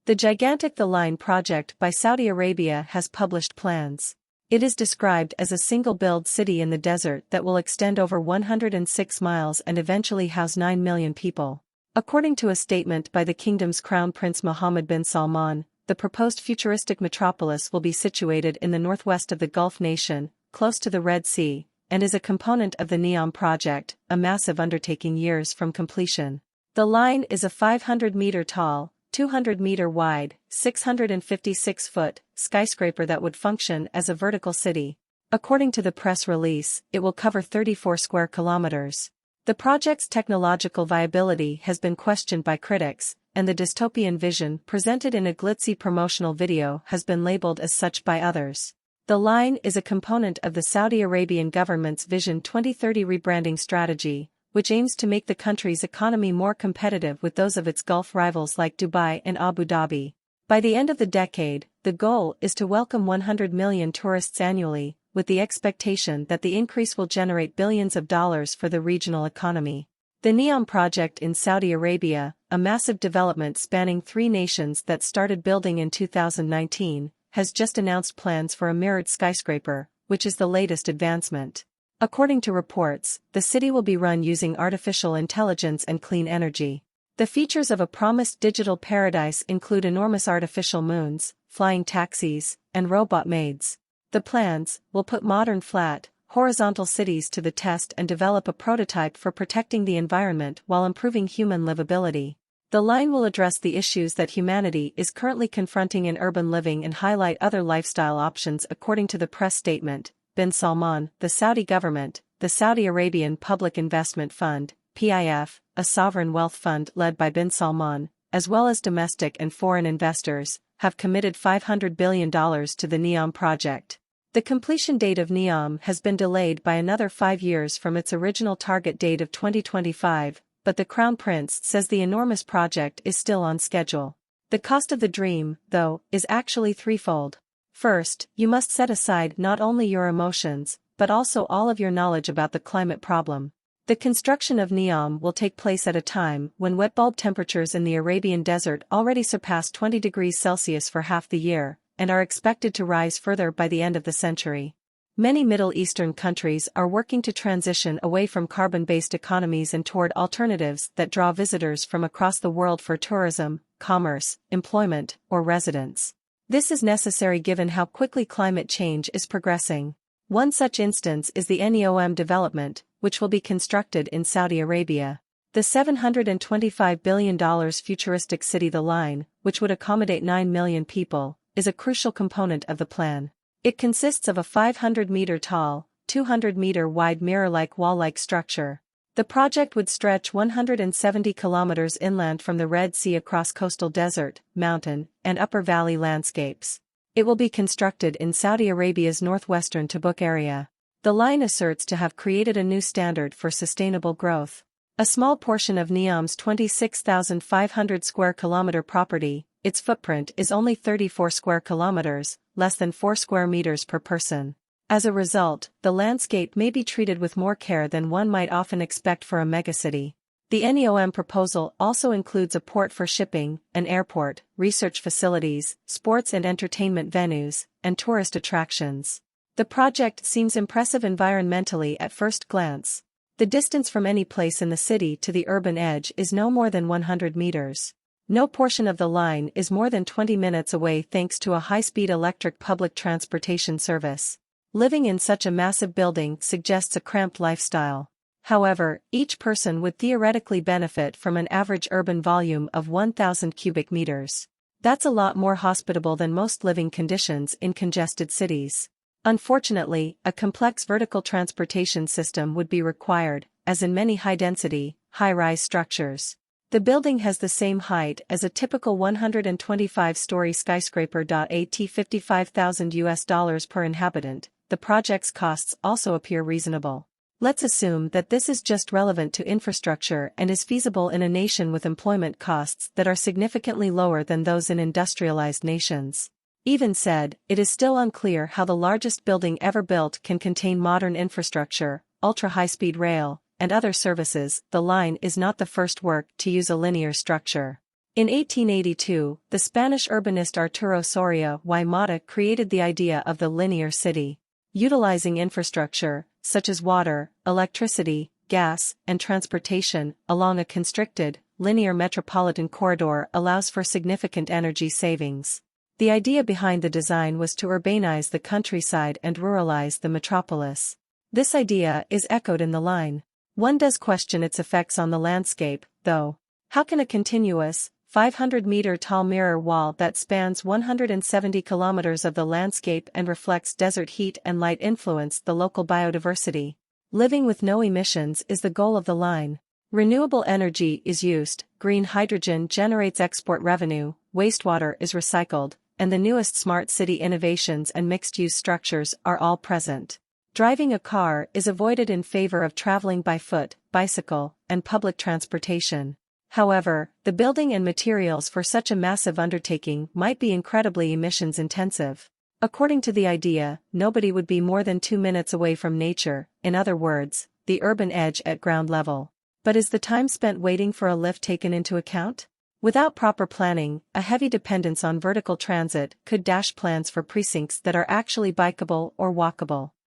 The gigantic The Line project by Saudi Arabia has published plans. It is described as a single-build city in the desert that will extend over 106 miles and eventually house 9 million people. According to a statement by the kingdom's crown prince Mohammed bin Salman, the proposed futuristic metropolis will be situated in the northwest of the Gulf nation, close to the Red Sea, and is a component of the NEOM project, a massive undertaking years from completion. The Line is a 500-meter tall, 200-meter wide, 656-foot skyscraper that would function as a vertical city. According to the press release, it will cover 34 square kilometers. The project's technological viability has been questioned by critics, and the dystopian vision presented in a glitzy promotional video has been labeled as such by others. The Line is a component of the Saudi Arabian government's Vision 2030 rebranding strategy, which aims to make the country's economy more competitive with those of its Gulf rivals like Dubai and Abu Dhabi. By the end of the decade, the goal is to welcome 100 million tourists annually, with the expectation that the increase will generate billions of dollars for the regional economy. The NEOM project in Saudi Arabia, a massive development spanning 3 nations that started building in 2019, has just announced plans for a mirrored skyscraper, which is the latest advancement. According to reports, the city will be run using artificial intelligence and clean energy. The features of a promised digital paradise include enormous artificial moons, flying taxis, and robot maids. The plans will put modern flat, horizontal cities to the test and develop a prototype for protecting the environment while improving human livability. The Line will address the issues that humanity is currently confronting in urban living and highlight other lifestyle options. According to the press statement, bin Salman, the Saudi government, the Saudi Arabian Public Investment Fund, PIF, a sovereign wealth fund led by bin Salman, as well as domestic and foreign investors, have committed $500 billion to the NEOM project. The completion date of NEOM has been delayed by another 5 years from its original target date of 2025, but the Crown Prince says the enormous project is still on schedule. The cost of the dream, though, is actually threefold. First, you must set aside not only your emotions, but also all of your knowledge about the climate problem. The construction of NEOM will take place at a time when wet bulb temperatures in the Arabian desert already surpass 20 degrees Celsius for half the year, and are expected to rise further by the end of the century. Many Middle Eastern countries are working to transition away from carbon-based economies and toward alternatives that draw visitors from across the world for tourism, commerce, employment, or residence. This is necessary given how quickly climate change is progressing. One such instance is the NEOM development, which will be constructed in Saudi Arabia. The $725 billion futuristic city The Line, which would accommodate 9 million people, is a crucial component of the plan. It consists of a 500-meter tall, 200-meter wide mirror-like wall-like structure. The project would stretch 170 kilometers inland from the Red Sea across coastal desert, mountain, and upper valley landscapes. It will be constructed in Saudi Arabia's northwestern Tabuk area. The Line asserts to have created a new standard for sustainable growth. A small portion of NEOM's 26,500 square kilometer property, its footprint is only 34 square kilometers, less than 4 square meters per person. As a result, the landscape may be treated with more care than one might often expect for a megacity. The NEOM proposal also includes a port for shipping, an airport, research facilities, sports and entertainment venues, and tourist attractions. The project seems impressive environmentally at first glance. The distance from any place in the city to the urban edge is no more than 100 meters. No portion of the line is more than 20 minutes away thanks to a high-speed electric public transportation service. Living in such a massive building suggests a cramped lifestyle. However, each person would theoretically benefit from an average urban volume of 1,000 cubic meters. That's a lot more hospitable than most living conditions in congested cities. Unfortunately, a complex vertical transportation system would be required, as in many high-density, high-rise structures. The building has the same height as a typical 125-story skyscraper. At $55,000 per inhabitant, the project's costs also appear reasonable. Let's assume that this is just relevant to infrastructure and is feasible in a nation with employment costs that are significantly lower than those in industrialized nations. Even said, it is still unclear how the largest building ever built can contain modern infrastructure, ultra-high-speed rail, and other services. The line is not the first work to use a linear structure. In 1882, the Spanish urbanist Arturo Soria y Mata created the idea of the linear city. Utilizing infrastructure, such as water, electricity, gas, and transportation, along a constricted, linear metropolitan corridor allows for significant energy savings. The idea behind the design was to urbanize the countryside and ruralize the metropolis. This idea is echoed in the line. One does question its effects on the landscape, though. How can a continuous, 500-meter-tall mirror wall that spans 170 kilometers of the landscape and reflects desert heat and light influence the local biodiversity? Living with no emissions is the goal of the line. Renewable energy is used, green hydrogen generates export revenue, wastewater is recycled, and the newest smart city innovations and mixed-use structures are all present. Driving a car is avoided in favor of traveling by foot, bicycle, and public transportation. However, the building and materials for such a massive undertaking might be incredibly emissions-intensive. According to the idea, nobody would be more than 2 minutes away from nature, in other words, the urban edge at ground level. But is the time spent waiting for a lift taken into account? Without proper planning, a heavy dependence on vertical transit could dash plans for precincts that are actually bikeable or walkable.